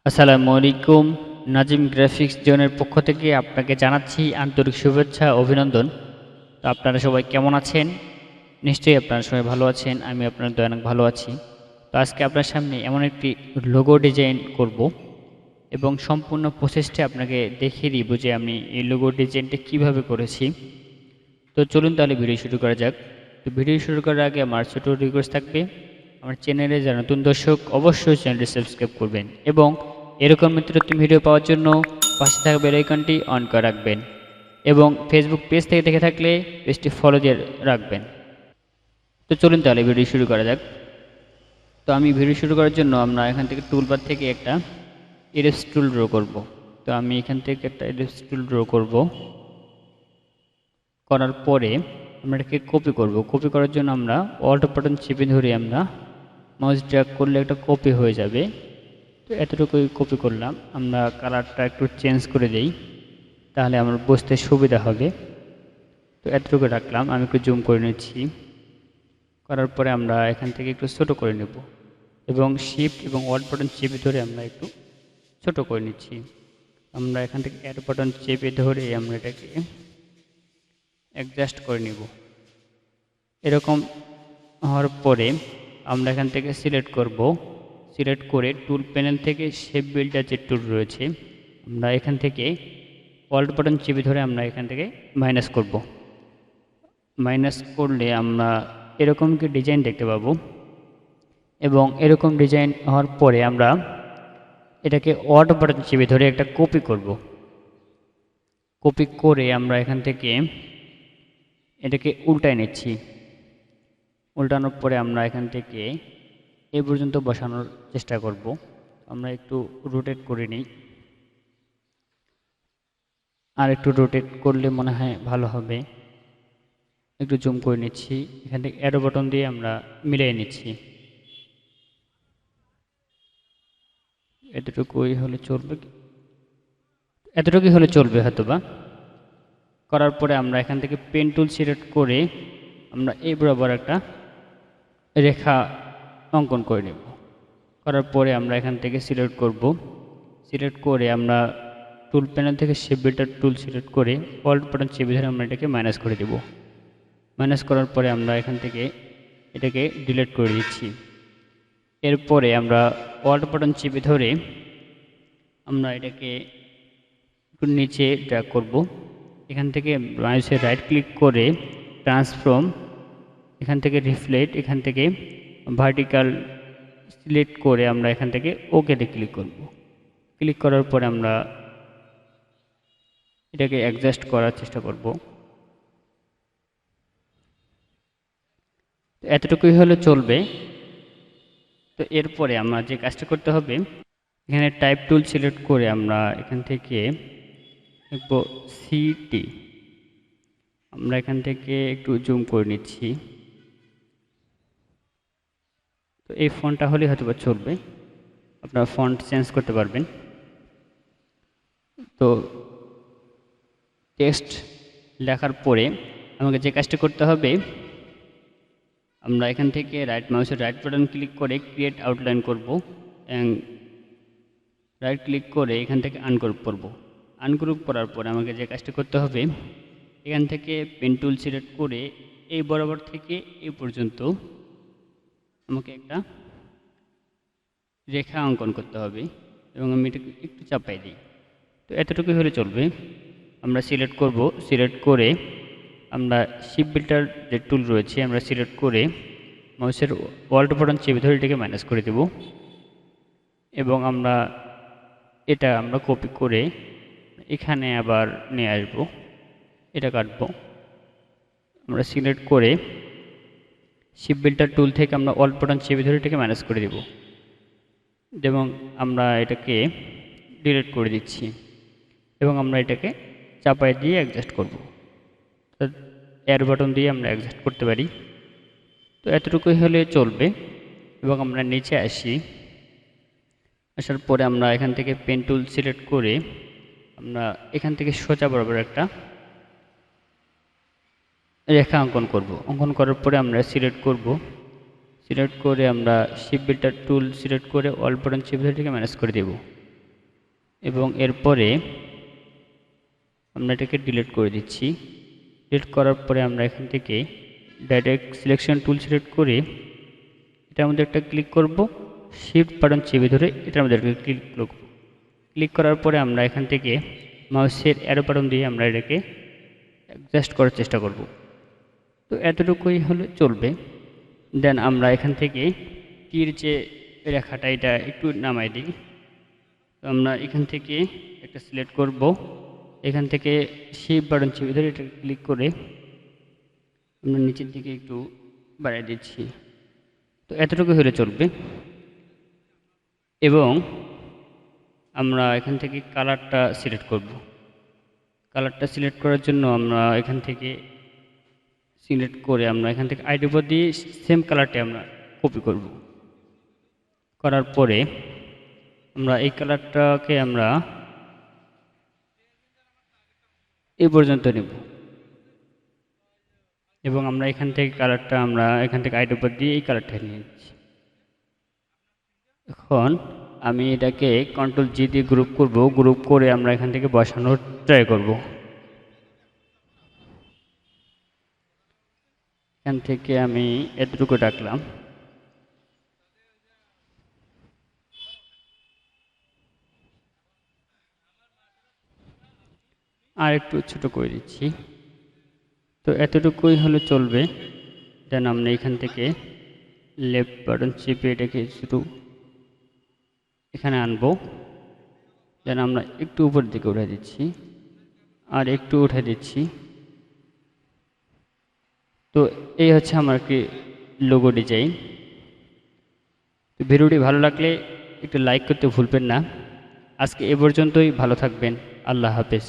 আসসালামু আলাইকুম। নাজিম গ্রাফিক্স জোনের পক্ষ থেকে আপনাকে জানাচ্ছি আন্তরিক শুভেচ্ছা অভিনন্দন। তো আপনারা সবাই কেমন আছেন? নিশ্চয়ই আপনারা সবাই ভালো আছেন। আমি আপনার দয়া অনেক ভালো আছি। তো আজকে আপনার সামনে এমন একটি লোগো ডিজাইন করব এবং সম্পূর্ণ প্রসেসটা আপনাকে দেখিয়ে দিব যে আমি এই লোগো ডিজাইনটা কিভাবে করেছি। তো চলুন তাহলে ভিডিও শুরু করা যাক। তো ভিডিও শুরু করার আগে আমার ছোট রিকোয়েস্ট থাকবে, আমার চ্যানেলে যারা নতুন দর্শক অবশ্যই চ্যানেলটি সাবস্ক্রাইব করবেন এবং এরকম নিত্য নতুন ভিডিও পাওয়ার জন্য পাশে থাকা বেল আইকনটি অন করে রাখবেন এবং ফেসবুক পেজ থেকে দেখে থাকলে পেজটি ফলো দিয়ে রাখবেন। তো চলুন তাহলে ভিডিও শুরু করা যাক। তো আমি ভিডিও শুরু করার জন্য আমরা এখান থেকে টুলবার থেকে একটা ইরেজ টুল ড্র করব। তো আমি এখান থেকে একটা ইরেজ টুল ড্র করব। করার পরে আমরা এটাকে কপি করব। কপি করার জন্য আমরা অল্ট বাটন চেপে ধরে আমরা মাউস ড্র্যাগ করলে একটা কপি হয়ে যাবে। তো এতটুকুই কপি করলাম। আমরা কালারটা একটু চেঞ্জ করে দেই, তাহলে আমার বুঝতে সুবিধা হবে। তো এতটুকু রাখলাম। আমি একটু জুম করে নিচ্ছি। করার পরে আমরা এখান থেকে একটু ছোট করে নেব এবং শিফট এবং অল্ট বাটন চেপে ধরে আমরা একটু ছোট করে নিচ্ছি। আমরা এখান থেকে অ্যাড বাটন চেপে ধরে আমরা এটাকে অ্যাডজাস্ট করে নিব। এরকম হওয়ার পরে আমরা এখান থেকে সিলেক্ট করব। সিলেক্ট করে টুল প্যানেল থেকে শেপ বিল্ডার যে টুল রয়েছে আমরা এখান থেকে অল্ট বাটন চেপে ধরে আমরা এখান থেকে মাইনাস করব। মাইনাস করলে আমরা এরকম কি ডিজাইন দেখতে পাবো এবং এরকম ডিজাইন হওয়ার পরে আমরা এটাকে অল্ট বাটন চেপে ধরে একটা কপি করব। কপি করে আমরা এখান থেকে এটাকে উল্টায় নিচ্ছি। উল্টানোর পরে আমরা এখান থেকে এই পর্যন্ত বসানোর চেষ্টা করব। আমরা একটু রোটেট করে নিই, আর একটু রোটেট করলে মনে হয় ভালো হবে। একটু জুম করে নিচ্ছি। এখান থেকে অ্যারো বাটন দিয়ে আমরা মিলিয়ে নিচ্ছি। এতটুকুই হলে চলবে, এতটুকুই হলে চলবে হয়তোবা। করার পরে আমরা এখান থেকে পেন টুল সিলেক্ট করে আমরা এই বরাবর একটা রেখা অঙ্কন করে নেব। করার পরে আমরা এখান থেকে সিলেক্ট করব। সিলেক্ট করে আমরা টুল প্যানেল থেকে শেপ বিল্ডার টুল সিলেক্ট করে অল্ট বাটন চেপে ধরে আমরা এটাকে মাইনাস করে দেব। মাইনাস করার পরে আমরা এখান থেকে এটাকে ডিলিট করে দিচ্ছি। এরপরে আমরা অল্ট বাটন চেপে ধরে আমরা এটাকে একটু নিচে ড্র্যাগ করব। এখান থেকে মাউসে রাইট ক্লিক করে ট্রান্সফর্ম, এখান থেকে রিফ্লেক্ট, এখান থেকে ভার্টিক্যাল সিলেক্ট করে আমরা এখান থেকে ওকেতে ক্লিক করব। ক্লিক করার পরে আমরা এটাকে অ্যাডজাস্ট করার চেষ্টা করব। এতটুকুই হলে চলবে। তো এরপরে আমরা যে কাজটা করতে হবে, এখানে টাইপ টুল সিলেক্ট করে আমরা এখান থেকে লিখব সিটি। আমরা এখান থেকে একটু জুম করে নিচ্ছি। তো এই ফন্টটা হলে হয়তো চলবে, আপনারা ফন্ট চেঞ্জ করতে পারবেন। তো টেক্সট লেখার পরে আমাকে যে কাজটা করতে হবে, আমরা এখান থেকে মাউসের রাইট বাটন ক্লিক করে ক্রিয়েট আউটলাইন করব এবং রাইট ক্লিক করে এখান থেকে আনগ্রুপ করব। আনগ্রুপ করার পরে আমাকে যে কাজটা করতে হবে, এখান থেকে পেন টুল সিলেক্ট করে এই বরাবর থেকে এই পর্যন্ত আমাকে একটা রেখা অঙ্কন করতে হবে এবং আমি এটাকে একটু চাপাই দিই। তো এতটুকুই হলে চলবে। আমরা সিলেক্ট করব। সিলেক্ট করে আমরা শেপ বিল্ডার যে টুল রয়েছে আমরা সিলেক্ট করে মাউসের অল্ট বাটন চেপে ধরে এটাকে মাইনাস করে দেব এবং আমরা কপি করে এখানে আবার নিয়ে আসব। এটা কাটবো। আমরা সিলেক্ট করে শেপ বিল্ডার টুল থেকে আমরা অল্ট বাটন চেপে ধরে এটাকে মাইনাস করে দেব এবং আমরা এটাকে ডিলিট করে দিচ্ছি এবং আমরা এটাকে চাপায় দিয়ে অ্যাডজাস্ট করব। অ্যারো বাটন দিয়ে আমরা অ্যাডজাস্ট করতে পারি। তো এতটুকুই হলে চলবে এবং আমরা নিচে আসি। আসার পরে আমরা এখান থেকে পেন টুল সিলেক্ট করে আমরা এখান থেকে সোজা বরাবর একটা রেখা অঙ্কন করব। অঙ্কন করার পরে আমরা সিলেক্ট করব। সিলেক্ট করে আমরা শেপ বিল্ডার টুল সিলেক্ট করে অল্ট বাটন চেপে ধরে এটাকে ম্যানেজ করে দেব। এবং এরপরে আমরা এটাকে ডিলিট করে দিচ্ছি। ডিলিট করার পরে আমরা এখান থেকে ডাইরেক্ট সিলেকশন টুল সিলেক্ট করে এটার মধ্যে একটা ক্লিক করব, শিফট বাটন চেপে ধরে এটার মধ্যে একটা ক্লিক করব। ক্লিক করার পরে আমরা এখান থেকে মাউসের অ্যারো বাটন দিয়ে আমরা এটাকে অ্যাডজাস্ট করার চেষ্টা করব। তো এতটুকুই হলে চলবে। দেন আমরা এখান থেকে তীর যে রেখাটা এটা একটু নামাই দিই। তো আমরা এখান থেকে একটা সিলেক্ট করব, এখান থেকে শিফট বাটন চেপে ধরে এটা ক্লিক করে আমরা নিচের দিকে একটু বাড়িয়ে দিচ্ছি। তো এতটুকু হলে চলবে। এবং আমরা এখান থেকে কালারটা সিলেক্ট করব। কালারটা সিলেক্ট করার জন্য আমরা এখান থেকে সিলেক্ট করে আমরা এখান থেকে আইডি উপর দিয়ে সেম কালারটা আমরা কপি করব। করার পরে আমরা এই কালারটাকে আমরা এই পর্যন্ত নেব এবং আমরা এখান থেকে কালারটা আমরা এখান থেকে আইডি উপর দিয়ে এই কালারটা নিয়ে নিচ্ছি। এখন আমি এটাকে কন্ট্রোল জি দিয়ে গ্রুপ করব। গ্রুপ করে আমরা এখান থেকে বসানোর ট্রাই করব। এখান থেকে আমি এতটুকু রাখলাম। আর একটু ছোট করে দিচ্ছি। তো এতটুকুই হলে চলবে। দেন আমরা এখান থেকে লেফট বাটন চেপে এটাকে শুধু এখানে আনবো। দেন আমরা একটু উপর দিকে উঠে দিচ্ছি আর একটু উঠে দিচ্ছি। তো এই হচ্ছে আমার একটি লোগো ডিজাইন। তো ভিডিওটি ভালো লাগলে একটু লাইক করতে ভুলবেন না। আজকে এ পর্যন্তই। ভালো থাকবেন। আল্লাহ হাফেজ।